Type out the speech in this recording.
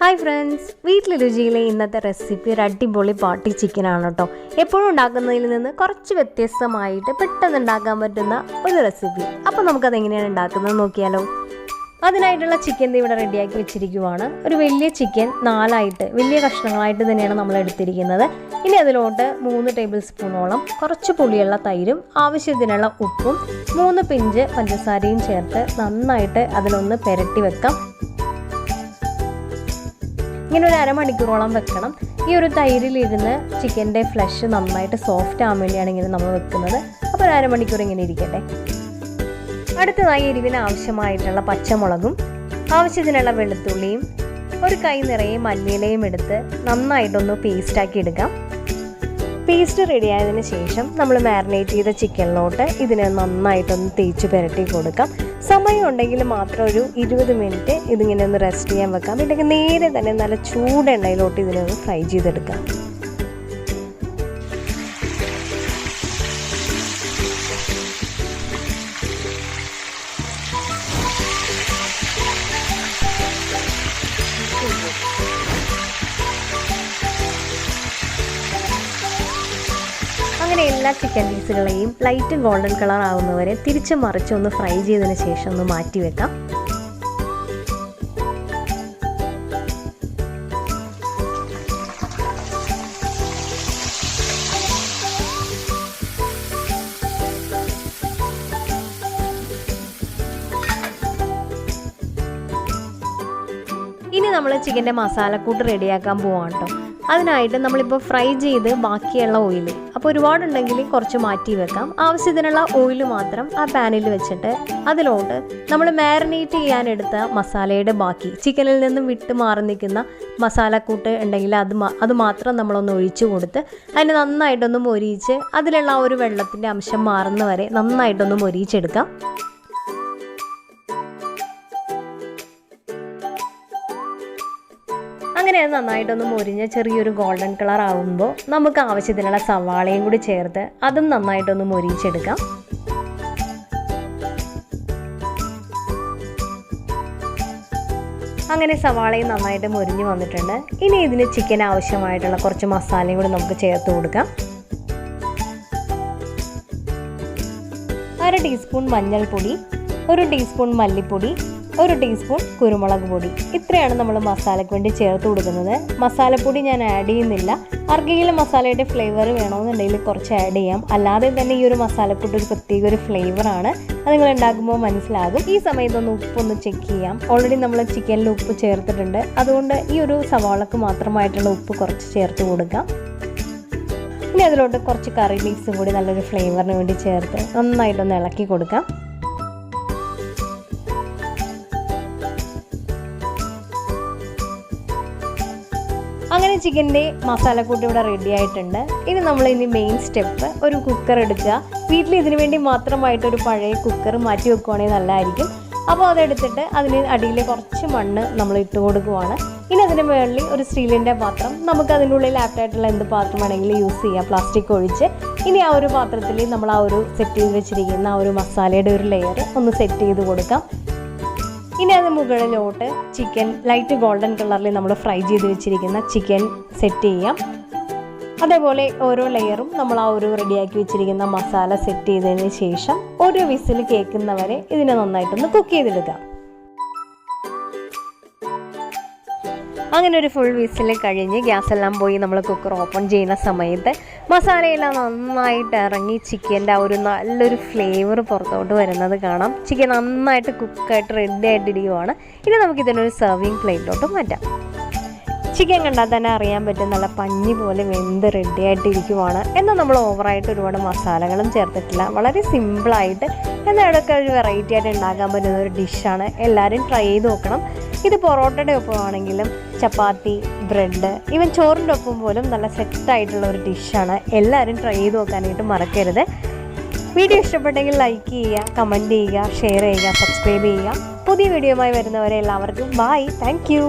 Hi friends, Veettile രുചിയിലെ ഇന്നത്തെ recipe ഒരു അടിപൊളി പാട്ടി ചിക്കൻ ആണ് കേട്ടോ. എപ്പോഴും ഉണ്ടാക്കുന്നതിൽ നിന്ന് കുറച്ച് വ്യത്യസ്തമായിട്ട് പെട്ടെന്ന് ഉണ്ടാക്കാൻ പറ്റുന്ന ഒരു റെസിപ്പി. അപ്പോൾ നമുക്കത് എങ്ങനെയാണ് ഉണ്ടാക്കുന്നത് നോക്കിയാലോ. അതിനായിട്ടുള്ള ചിക്കൻ ഇവിടെ റെഡിയാക്കി വെച്ചിരിക്കുവാണ്. ഒരു വലിയ ചിക്കൻ വലിയ കഷ്ണങ്ങളായിട്ട് തന്നെയാണ് നമ്മൾ എടുത്തിരിക്കുന്നത്. ഇനി അതിലോട്ട് 3 ടേബിൾ സ്പൂണോളം കുറച്ച് പുളിയുള്ള തൈരും ആവശ്യത്തിനുള്ള ഉപ്പും 3 പിഞ്ച് പഞ്ചസാരയും ചേർത്ത് നന്നായിട്ട് അതിലൊന്ന് പുരട്ടി വെക്കാം. ഇങ്ങനെ ഒരു അരമണിക്കൂറോളം വെക്കണം. ഈ ഒരു തൈരിലിരുന്ന് ചിക്കൻ്റെ ഫ്ലഷ് നന്നായിട്ട് സോഫ്റ്റ് ആകാൻ വേണ്ടിയാണ് ഇങ്ങനെ നമ്മൾ വെക്കുന്നത്. അപ്പോൾ ഒരു അരമണിക്കൂർ ഇങ്ങനെ ഇരിക്കട്ടെ. അടുത്തതായി എരിവിന് ആവശ്യമായിട്ടുള്ള പച്ചമുളകും ആവശ്യത്തിനുള്ള വെളുത്തുള്ളിയും ഒരു കൈ നിറയെ മല്ലിയിലയും എടുത്ത് നന്നായിട്ടൊന്ന് പേസ്റ്റാക്കി എടുക്കാം. പേസ്റ്റ് റെഡിയായതിന് ശേഷം നമ്മൾ മാരിനേറ്റ് ചെയ്ത ചിക്കനിലോട്ട് ഇതിനെ നന്നായിട്ടൊന്ന് തേച്ച് പുരട്ടി കൊടുക്കാം. സമയം ഉണ്ടെങ്കിൽ മാത്രം ഒരു 20 മിനിറ്റ് ഇതിങ്ങനെ ഒന്ന് റെസ്റ്റ് ചെയ്യാൻ വെക്കാം. ഇല്ലെങ്കിൽ നേരെ തന്നെ നല്ല ചൂടെണ്ണയിലോട്ട് ഇതിനെ ഒന്ന് ഫ്രൈ ചെയ്തെടുക്കാം. അങ്ങനെ എല്ലാ ചിക്കൻ പീസുകളെയും ലൈറ്റ് ഗോൾഡൻ കളർ ആവുന്നവരെ തിരിച്ച് മറിച്ചൊന്ന് ഫ്രൈ ചെയ്തതിന് ശേഷം ഒന്ന് മാറ്റി വെക്കാം. ഇനി നമ്മൾ ചിക്കൻ്റെ മസാലക്കൂട്ട് റെഡിയാക്കാൻ പോവാണ് കേട്ടോ. അതിനായിട്ട് നമ്മളിപ്പോൾ ഫ്രൈ ചെയ്ത് ബാക്കിയുള്ള ഓയിൽ അപ്പോൾ ഒരുപാടുണ്ടെങ്കിൽ കുറച്ച് മാറ്റി വെക്കാം. ആവശ്യത്തിനുള്ള ഓയിൽ മാത്രം ആ പാനിൽ വെച്ചിട്ട് അതിലോട്ട് നമ്മൾ മാരിനേറ്റ് ചെയ്യാനെടുത്ത മസാലയുടെ ബാക്കി ചിക്കനിൽ നിന്നും വിട്ട് മാറി നിൽക്കുന്ന മസാലക്കൂട്ട് ഉണ്ടെങ്കിൽ അത് മാത്രം നമ്മളൊന്ന് ഒഴിച്ചു കൊടുത്ത് അതിന് നന്നായിട്ടൊന്ന് മൊരിയിച്ച് അതിലുള്ള ആ ഒരു വെള്ളത്തിൻ്റെ അംശം മാറുന്നവരെ നന്നായിട്ടൊന്ന് മൊരിയിച്ചെടുക്കാം. അങ്ങനെ അത് നന്നായിട്ടൊന്ന് മൊരിഞ്ഞ് ചെറിയൊരു ഗോൾഡൻ കളർ ആകുമ്പോൾ നമുക്ക് ആവശ്യത്തിനുള്ള സവാളയും കൂടി ചേർത്ത് അതും നന്നായിട്ടൊന്ന് മൊരിയിച്ചെടുക്കാം. അങ്ങനെ സവാളയും നന്നായിട്ട് മൊരിഞ്ഞ് വന്നിട്ടുണ്ട്. ഇനി ഇതിന് ചിക്കൻ ആവശ്യമായിട്ടുള്ള കുറച്ച് മസാലയും കൂടി നമുക്ക് ചേർത്ത് കൊടുക്കാം. 1/2 ടീസ്പൂൺ മഞ്ഞൾപ്പൊടി, 1 ടീസ്പൂൺ മല്ലിപ്പൊടി, 1 ടീസ്പൂൺ കുരുമുളക് പൊടി. ഇത്രയാണ് നമ്മൾ മസാലയ്ക്ക് വേണ്ടി ചേർത്ത് കൊടുക്കുന്നത്. മസാലപ്പൊടി ഞാൻ ആഡ് ചെയ്യുന്നില്ല. ആർക്കെങ്കിലും മസാലയുടെ ഫ്ലേവർ വേണമെന്നുണ്ടെങ്കിൽ കുറച്ച് ആഡ് ചെയ്യാം. അല്ലാതെ തന്നെ ഈ ഒരു മസാലക്കൂട്ട് ഒരു പ്രത്യേക ഒരു ഫ്ലേവറാണ്. അത് നിങ്ങൾ ഉണ്ടാക്കുമ്പോൾ മനസ്സിലാകും. ഈ സമയത്തൊന്ന് ഉപ്പൊന്ന് ചെക്ക് ചെയ്യാം. ഓൾറെഡി നമ്മൾ ചിക്കനിൽ ഉപ്പ് ചേർത്തിട്ടുണ്ട്. അതുകൊണ്ട് ഈ ഒരു സവാളക്ക് മാത്രമായിട്ടുള്ള ഉപ്പ് കുറച്ച് ചേർത്ത് കൊടുക്കാം. ഇനി അതിലോട്ട് കുറച്ച് കറി ലീവ്സും കൂടി നല്ലൊരു ഫ്ലേവറിന് വേണ്ടി ചേർത്ത് നന്നായിട്ടൊന്ന് ഇളക്കി കൊടുക്കാം. അങ്ങനെ ചിക്കൻ്റെ മസാലക്കൂട്ട് ഇവിടെ റെഡി ആയിട്ടുണ്ട്. ഇനി നമ്മളിനി മെയിൻ സ്റ്റെപ്പ് ഒരു കുക്കർ എടുക്കുക. വീട്ടിൽ ഇതിനു വേണ്ടി മാത്രമായിട്ടൊരു പഴയ കുക്കർ മാറ്റി വെക്കുവാണെങ്കിൽ നല്ലതായിരിക്കും. അപ്പോൾ അതെടുത്തിട്ട് അതിന് അടിയിൽ കുറച്ച് മണ്ണ് നമ്മൾ ഇട്ട് കൊടുക്കുവാണ്. ഇനി അതിന് മുകളിൽ ഒരു സ്റ്റീലിൻ്റെ പാത്രം, നമുക്ക് അതിൻ്റെ ഉള്ളിൽ ആപ്റ്റായിട്ടുള്ള എന്ത് പാത്രം വേണമെങ്കിലും യൂസ് ചെയ്യാം, പ്ലാസ്റ്റിക് ഒഴിച്ച്. ഇനി ആ ഒരു പാത്രത്തിൽ നമ്മൾ ആ ഒരു സെറ്റ് ചെയ്ത് വെച്ചിരിക്കുന്ന ആ ഒരു മസാലയുടെ ഒരു ലെയർ ഒന്ന് സെറ്റ് ചെയ്ത് കൊടുക്കാം. ഇനി അത് മുകളിലോട്ട് ചിക്കൻ ലൈറ്റ് ഗോൾഡൻ കളറിൽ നമ്മൾ ഫ്രൈ ചെയ്ത് വെച്ചിരിക്കുന്ന ചിക്കൻ സെറ്റ് ചെയ്യാം. അതേപോലെ ഓരോ ലെയറും നമ്മൾ ആ ഒരു റെഡിയാക്കി വെച്ചിരിക്കുന്ന മസാല സെറ്റ് ചെയ്തതിന് ശേഷം ഒരു വിസിൽ കേൾക്കുന്നവരെ ഇതിനെ നന്നായിട്ടൊന്ന് കുക്ക് ചെയ്തെടുക്കാം. അങ്ങനെ ഒരു ഫുൾ വിസിൽ കഴിഞ്ഞ് ഗ്യാസെല്ലാം പോയി നമ്മൾ കുക്കർ ഓപ്പൺ ചെയ്യുന്ന സമയത്ത് മസാലയെല്ലാം നന്നായിട്ട് ഇറങ്ങി ചിക്കൻ്റെ ആ ഒരു നല്ലൊരു ഫ്ലേവർ പുറത്തോട്ട് വരുന്നത് കാണാം. ചിക്കൻ നന്നായിട്ട് കുക്കായിട്ട് റെഡി ആയിട്ടിരിക്കുവാണ്. ഇനി നമുക്കിതിനൊരു സെർവിങ് പ്ലേറ്റിലോട്ട് മാറ്റാം. ചിക്കൻ കണ്ടാൽ തന്നെ അറിയാൻ പറ്റും നല്ല പഞ്ഞി പോലെ വെന്ത് റെഡി ആയിട്ടിരിക്കുവാണ്. എന്നാൽ നമ്മൾ ഓവറായിട്ട് ഒരുപാട് മസാലകളും ചേർത്തിട്ടില്ല. വളരെ സിമ്പിളായിട്ട് എന്നാൽ ഇടയ്ക്ക് ഒരു വെറൈറ്റി ആയിട്ട് ഉണ്ടാക്കാൻ പറ്റുന്ന ഒരു ഡിഷാണ്. എല്ലാവരും ട്രൈ ചെയ്ത് നോക്കണം. ഇത് പൊറോട്ടയുടെ ഒപ്പമാണെങ്കിലും ചപ്പാത്തി, ബ്രെഡ്, ഈവൻ ചോറിൻ്റെ ഒപ്പം പോലും നല്ല സെറ്റായിട്ടുള്ള ഒരു ഡിഷാണ്. എല്ലാവരും ട്രൈ ചെയ്ത് നോക്കാനായിട്ട് മറക്കരുത്. വീഡിയോ ഇഷ്ടപ്പെട്ടെങ്കിൽ ലൈക്ക് ചെയ്യുക, കമൻറ്റ് ചെയ്യുക, ഷെയർ ചെയ്യുക, സബ്സ്ക്രൈബ് ചെയ്യുക. പുതിയ വീഡിയോയുമായി വരുന്നവരെ എല്ലാവർക്കും ബൈ. Thank you.